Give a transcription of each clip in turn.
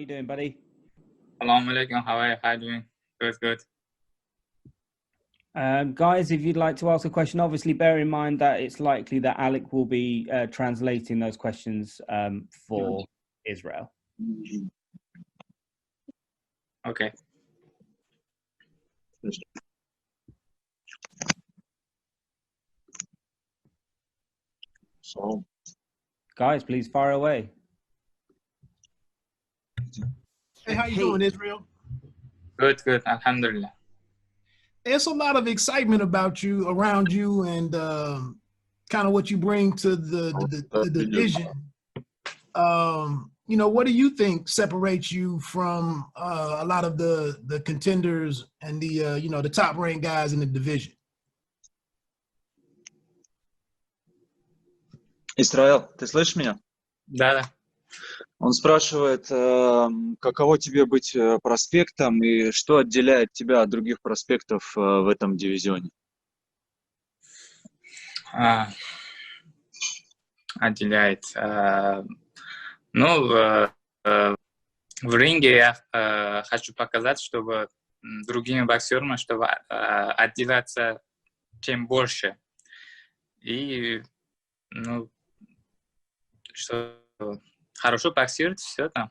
you doing, buddy? Assalamu alaikum. How are you? How are you doing? Good, good. Guys, if you'd like to ask a question, obviously bear in mind that it's likely that Alec will be translating those questions for Israel. Okay. So, Guys, please fire away. Hey, how you doing, Israel? Good, good. Alhamdulillah. There's a lot of excitement about you, around you, and kind of what you bring to the division. You know, what do you think separates you from a lot of the contenders and the you know, the top ranked guys in the division? Израил, ты слышишь меня? Да, да. Он спрашивает, каково тебе быть проспектом и что отделяет тебя от других проспектов в этом дивизионе? Отделяет. Ну, в ринге я хочу показать, чтобы другими боксерами, чтобы отделяться чем больше. И, ну, что хорошо боксировать, все там.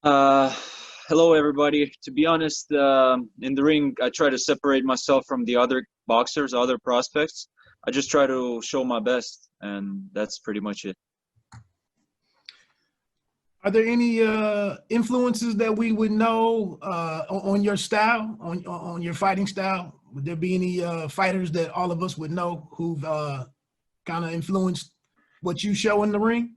Hello, everybody. To be honest, in the ring, I try to separate myself from the other boxers, other prospects. I just try to show my best, and that's pretty much it. Are there any influences that we would know on your style, on your fighting style? Would there be any fighters that all of us would know who've kind of influenced what you show in the ring?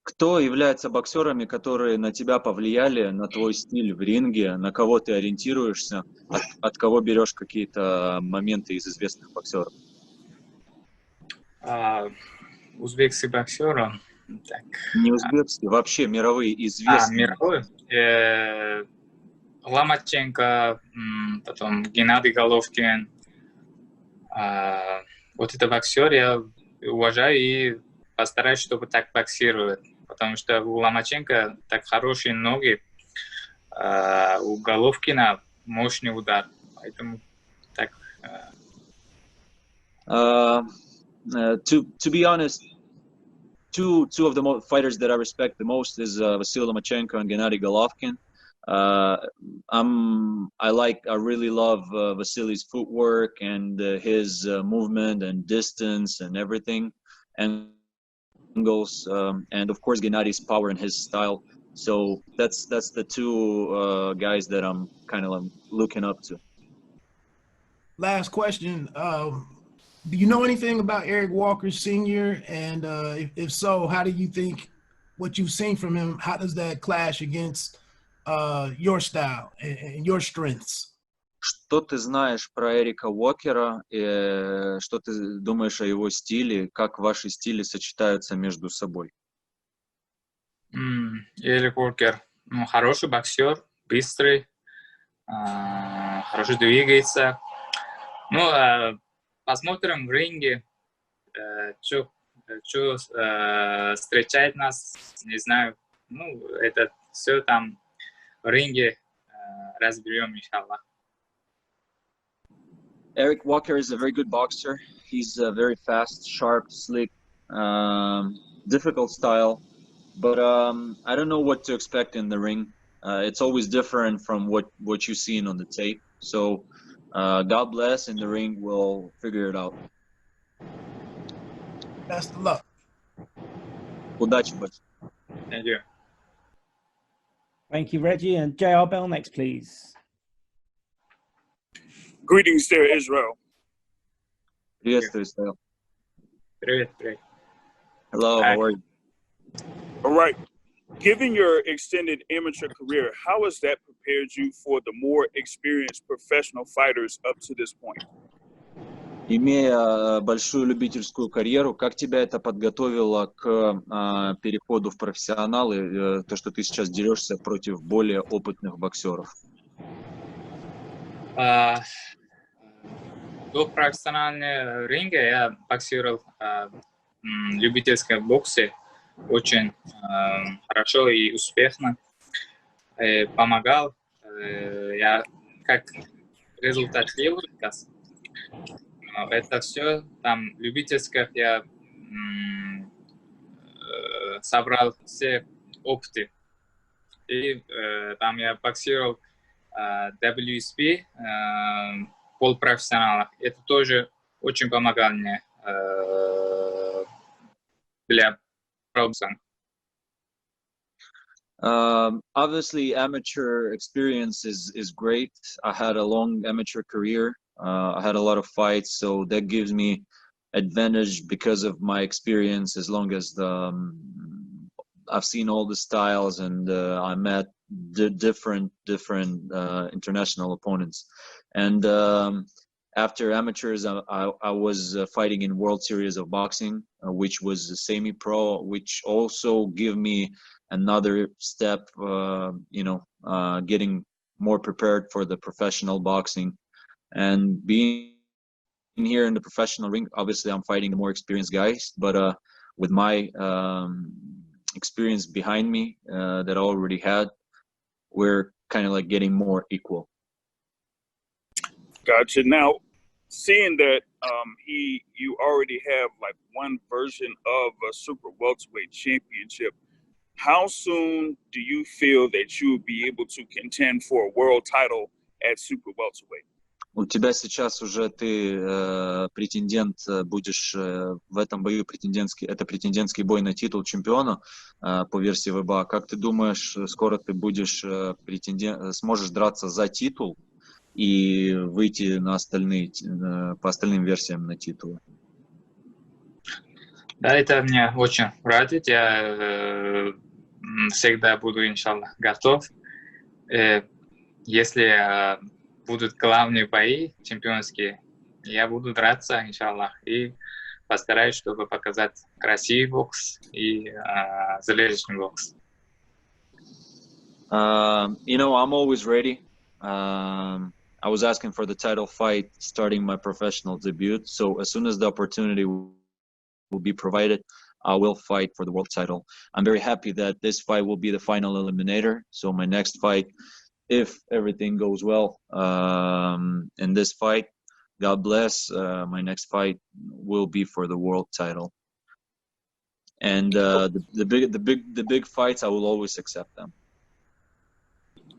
Кто является боксерами, которые на тебя повлияли, на твой стиль в ринге, на кого ты ориентируешься, от кого берешь какие-то моменты из известных боксеров? Узбекский боксер. Так. Не узбекские, вообще мировые, известные. Мировой? Ломаченко, потом Геннадий Головкин. Вот это боксер я уважаю и постараюсь, чтобы так боксировать. Потому что у Ломаченко так хорошие ноги, у Головкина мощный удар. Поэтому так... To be honest, two of the fighters that I respect the most is Vasyl Lomachenko and Gennady Golovkin. I really love Vasily's footwork and his movement and distance and everything, angles, and of course Gennady's power and his style. So that's the two guys that I'm kind of looking up to. Last question. Do you know anything about Eric Walker Sr.? And if so, how do you think what you've seen from him, how does that clash against your style and your strengths? Что ты знаешь про Эрика Уокера? Что ты думаешь о его стиле? Как ваши стили сочетаются между собой? Эрик Уокер, ну, хороший боксер, быстрый, хорошо двигается. Ну, посмотрим в ринге, что встречает нас, не знаю. Ну, это все там в ринге разберем, иншаллах. Eric Walker is a very good boxer. He's very fast, sharp, slick, difficult style. But I don't know what to expect in the ring. It's always different from what you've seen on the tape. So God bless, in the ring we'll figure it out. Best of luck. Удачи, бать. Thank you. Thank you, Reggie. And JR Bell next, please. Greetings there, Israel. Приветствую, Israil. Привет, привет. Hello, how are you? All right. Given your extended amateur career, how has that prepared you for the more experienced professional fighters up to this point? Имея большую любительскую карьеру, как тебя это подготовило к переходу в профессионалы, то, что ты сейчас дерешься против более опытных боксеров? До профессионального ринга я боксировал в любительском боксе. очень хорошо и успешно помогал. Я как результат делаю сейчас. Это все там любительских я собрал все опыты. И там я боксировал WSP, полупрофессионалах. Это тоже очень помогало мне для прогресса. Obviously, amateur experience is great. I had a long amateur career. I had a lot of fights, so that gives me advantage because of my experience. As long as I've seen all the styles and I met different international opponents. And after amateurs, I was fighting in World Series of Boxing, which was a semi-pro, which also gave me another step, getting more prepared for the professional boxing. And being here in the professional ring, obviously I'm fighting the more experienced guys, but with my experience behind me that I already had, we're kind of like getting more equal. Gotcha. Now, seeing that you already have like one version of a super welterweight championship, how soon do you feel that you will be able to contend for a world title at super welterweight? У тебя сейчас уже ты претендент, будешь в этом бою это претендентский бой на титул чемпиона по версии ВБА. Как ты думаешь, скоро ты будешь сможешь драться за титул и выйти на по остальным версиям на титулы? Да, это меня очень радует. Я всегда буду, иншаллах, готов. Если будут главные бои чемпионские, я буду драться, иншаллах, и постараюсь, чтобы показать красивый бокс и зрелищный бокс. I'm always ready. I was asking for the title fight starting my professional debut, so as soon as the opportunity will be provided, I will fight for the world title. I'm very happy that this fight will be the final eliminator, so my next fight, if everything goes well in this fight, God bless, my next fight will be for the world title. And the big fights, I will always accept them.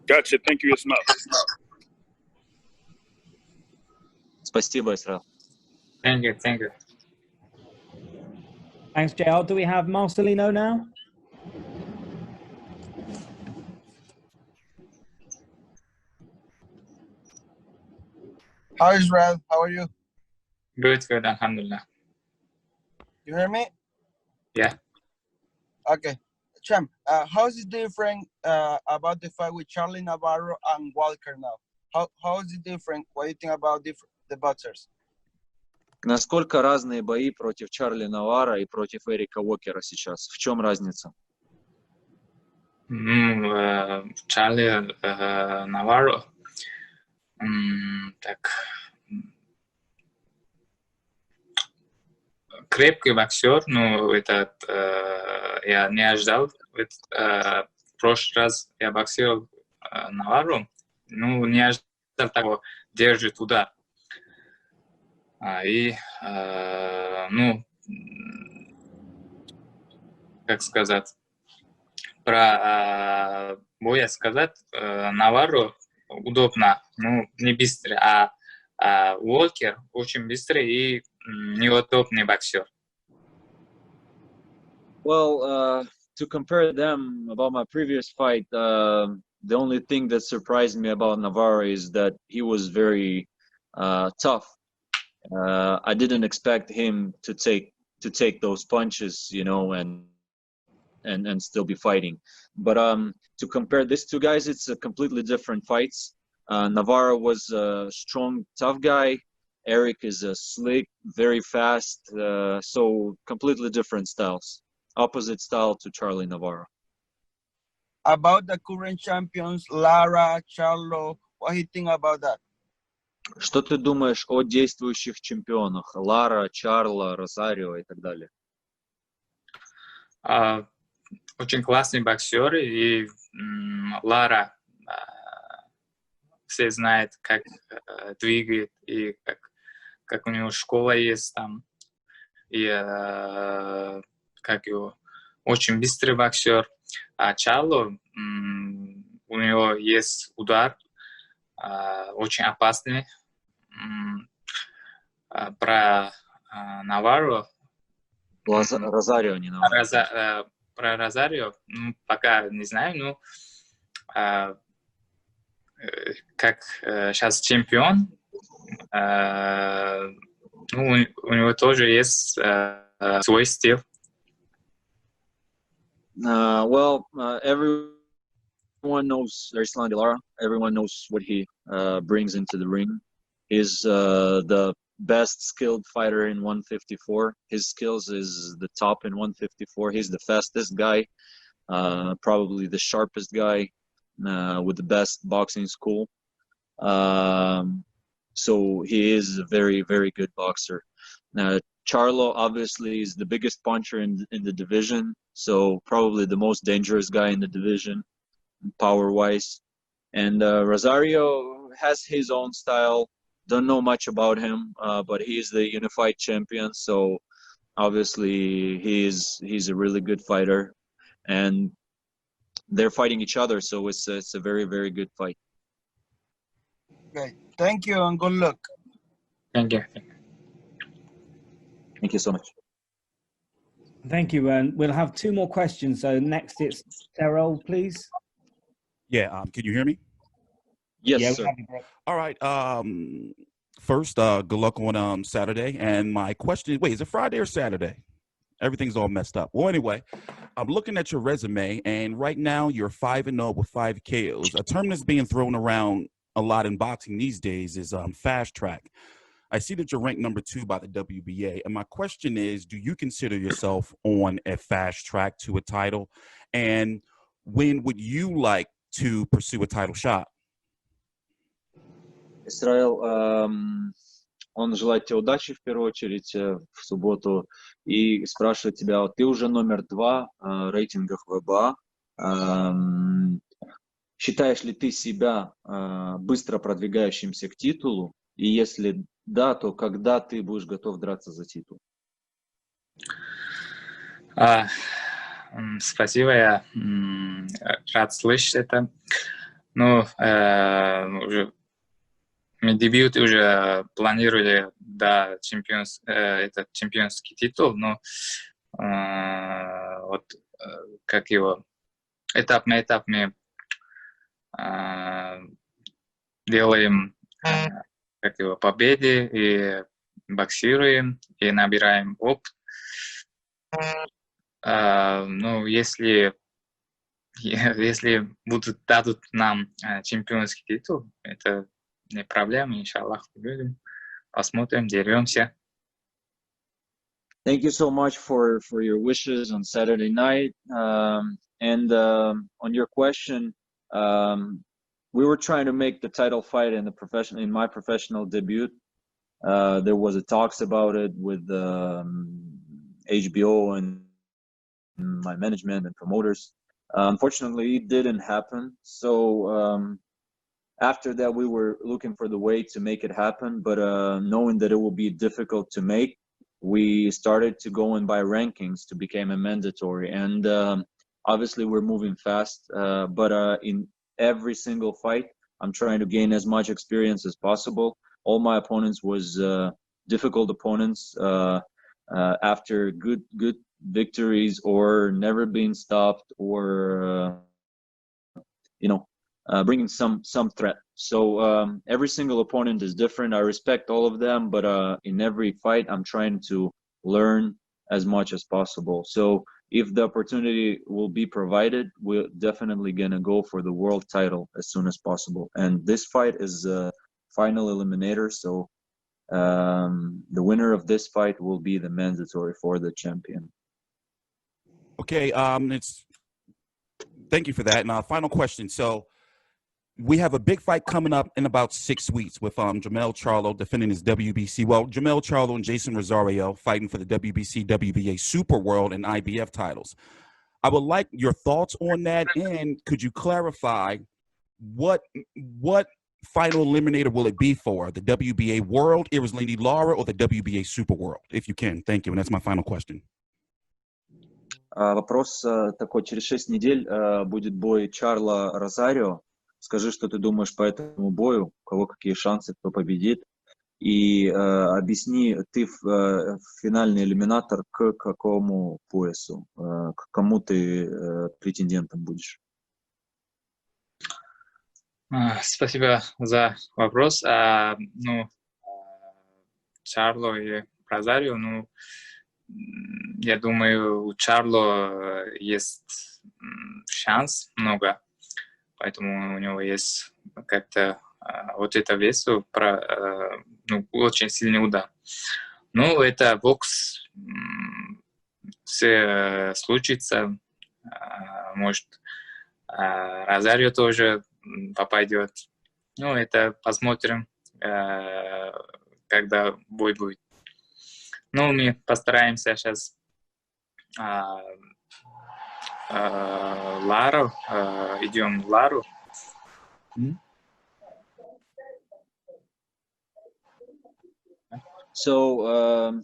Gotcha. Thank you, Ismail. Спасибо, Israil. Thank you. Thanks, JL. Do we have Marcelino now? Hi, Israel. How are you? Good, Alhamdulillah. You hear me? Yeah. Okay. Champ, how is it different about the fight with Charlie Navarro and Walker now? How is it different? What do you think about the boxers? Насколько разные бои против Чарли Наварро и против Эрика Уокера сейчас? В чем разница? Charlie Navarro, так, крепкий боксер, но я не ожидал. В прошлый раз я боксировал Наварро, не ожидал того, держит удар. Как сказать, про боя сказать, Наварро удобно, не быстрый, а Уокер очень быстрый и неудобный боксер. Well, to compare them about my previous fight, the only thing that surprised me about Navarro is that he was very tough. I didn't expect him to take those punches, and still be fighting. But to compare these two guys, it's a completely different fights. Navarro was a strong, tough guy. Eric is a slick, very fast. So completely different styles. Opposite style to Charlie Navarro. About the current champions, Lara, Charlo, what do you think about that? Что ты думаешь о действующих чемпионах? Лара, Чарло, Розарио и так далее? Очень классный боксер, и Лара все знают, как двигает, и как у него школа есть там, и как его очень быстрый боксер. А Чарло, у него есть удар, очень опасный. Про Наварро. Розарио, не Наварро. Про Розарио, пока не знаю, но как сейчас чемпион, у него тоже есть свой стиль. Everyone knows Ruslan Lara. Everyone knows what he brings into the ring. He's the best skilled fighter in 154. His skills is the top in 154. He's the fastest guy, probably the sharpest guy, with the best boxing school. So he is a very, very good boxer. Charlo obviously is the biggest puncher in the division, so probably the most dangerous guy in the division, power-wise. And Rosario has his own style. Don't know much about him, but he is the unified champion, so obviously he's a really good fighter, and they're fighting each other, so it's a very, very good fight. Okay, thank you and good luck. Thank you. Thank you so much. Thank you, and we'll have two more questions. So next it's Terrell, please. Yeah, can you hear me? Yes, Yeah, sir. All right. First, good luck on Saturday. And my question is, wait, is it Friday or Saturday? Everything's all messed up. Well, anyway, I'm looking at your resume, and right now you're 5-0 with 5 KOs. A term that's being thrown around a lot in boxing these days is fast track. I see that you're ranked number 2 by the WBA, and my question is, do you consider yourself on a fast track to a title? And when would you like to pursue a title shot? Израил, он желает тебе удачи в первую очередь в субботу и спрашивает тебя, ты уже номер 2 в рейтингах ВБА. Считаешь ли ты себя быстро продвигающимся к титулу? И если да, то когда ты будешь готов драться за титул? Спасибо, я рад слышать это. Ну, уже мы дебют уже планировали, да, этот чемпионский титул, но вот как его этап на этап мы делаем как его победы и боксируем и набираем опыт. Ну, если дадут нам чемпионский титул, это не проблема, иншаллах, будем. Посмотрим, деремся. Thank you so much for your wishes on Saturday night. And on your question, we were trying to make the title fight in my professional debut. There was a talks about it with HBO and my management and promoters. Unfortunately, it didn't happen. So after that, we were looking for the way to make it happen, but knowing that it will be difficult to make, we started to go in by rankings to become a mandatory. And obviously, we're moving fast, but in every single fight, I'm trying to gain as much experience as possible. All my opponents was difficult opponents after good victories or never being stopped or bringing some threat. So every single opponent is different. I respect all of them, but in every fight I'm trying to learn as much as possible. So if the opportunity will be provided, we're definitely gonna go for the world title as soon as possible. And this fight is a final eliminator, so the winner of this fight will be the mandatory for the champion. Okay, thank you for that. And final question. So we have a big fight coming up in about 6 weeks with Jamel Charlo defending his WBC. Well, Jamel Charlo and Jason Rosario fighting for the WBC, WBA Super World, and IBF titles. I would like your thoughts on that, and could you clarify what final eliminator will it be for? The WBA World, Israil Lara, or the WBA Super World? If you can. Thank you, and that's my final question. Вопрос такой. Через 6 недель будет бой Чарло Розарио. Скажи, что ты думаешь по этому бою, у кого какие шансы, кто победит. И объясни, ты финальный элиминатор к какому поясу, к кому ты претендентом будешь? Спасибо за вопрос. Чарло и Розарио, я думаю, у Чарло есть шанс много, поэтому у него есть как-то вот это весу, очень сильный удар. Но это бокс, все случится, может, Розарио тоже попадет. Это посмотрим, когда бой будет. Мы постараемся сейчас Лару, идем в Лару. So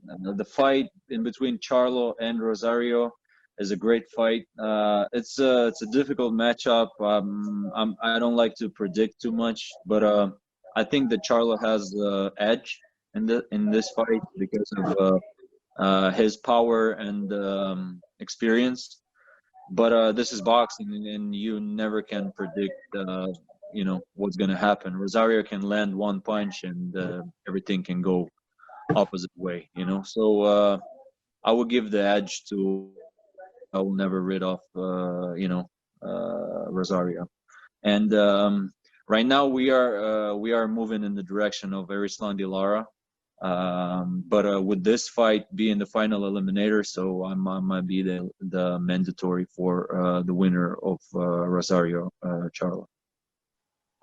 the fight in between Charlo and Rosario is a great fight. It's a difficult matchup. I don't like to predict too much, but I think that Charlo has the edge in this fight because of his power and experience. But this is boxing, and you never can predict what's going to happen. Rosario can land one punch and everything can go opposite way, so I will give the edge to, I will never rid off Rosario. And right now we are moving in the direction of Israil Lara, but with this fight being the final eliminator, so I might be the mandatory for the winner of Rosario Charlo.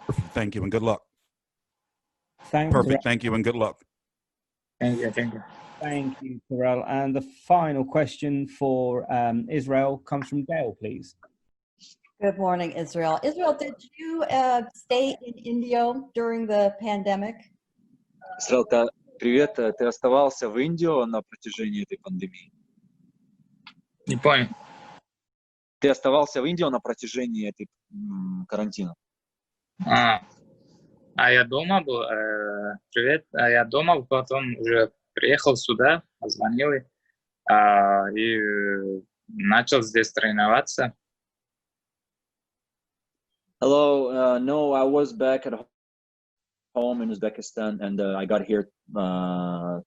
Perfect. Thank you and good luck. Perfect. Thank you and good luck. Thank you. Thank you, Terrell. And the final question for Israel comes from Gail, please. Good morning, Israel. Israel, did you stay in India during the pandemic? Israel, привет. Ты оставался в Индии на протяжении этой пандемии? Не понял. Ты оставался в Индии на протяжении этой карантина? Я дома был. Привет. Я дома, потом уже приехал сюда, позвонил и начал здесь тренироваться. Hello. No, I was back at home in Uzbekistan, and I got here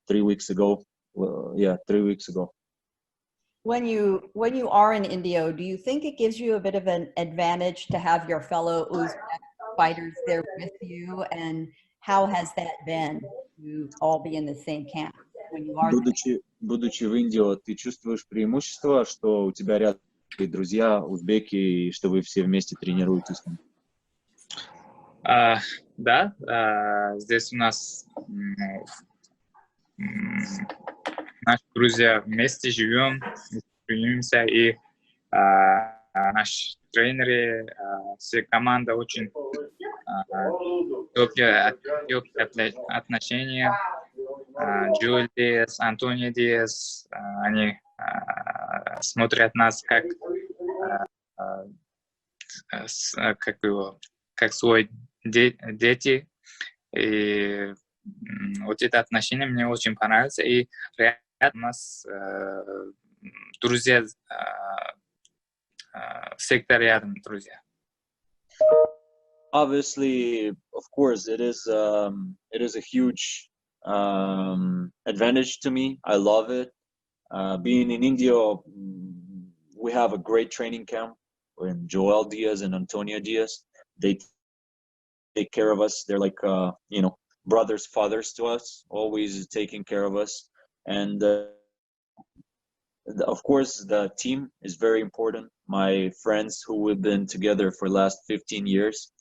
3 weeks ago. 3 weeks ago. When you are in India, do you think it gives you a bit of an advantage to have your fellow Uzbek fighters there with you, and how has that been to all be in the same camp when you are Будучи в Индии, ты чувствуешь преимущество, что у тебя рядом друзья узбеки, и что вы все вместе тренируетесь? Да, здесь у нас наши друзья вместе живем, тренируемся, и наши тренеры, все команда очень теплые отношения. Джуль Диас, Антонио Диас, они смотрят нас как свои дети. И вот это отношение мне очень понравится. И рядом у нас друзья, всегда рядом друзья. Obviously, of course, it is a huge advantage to me. I love it. Being in India, we have a great training camp. We're in Joel Diaz and Antonio Diaz. They take care of us. They're like, brothers, fathers to us, always taking care of us. And of course, the team is very important. My friends who we've been together for the last 15 years,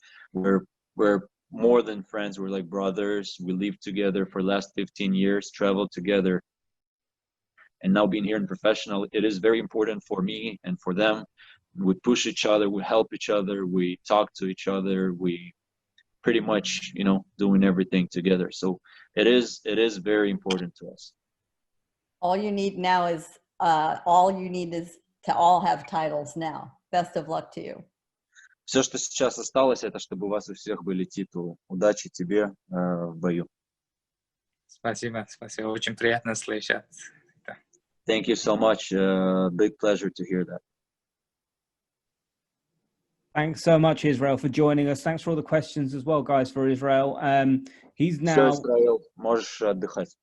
we're more than friends. We're like brothers. We lived together for the last 15 years, traveled together. And now being here in professional, it is very important for me and for them. We push each other, we help each other, we talk to each other, we pretty much, doing everything together. So it is very important to us. All you need is to all have titles now. Best of luck to you. Все, что сейчас осталось, это чтобы у вас у всех были титулы. Удачи тебе в бою. Спасибо. Очень приятно слышать. Thank you so much. Big pleasure to hear that. Thanks so much, Israil, for joining us. Thanks for all the questions as well, guys, for Israil. He's now... Все, Israil, можешь отдыхать.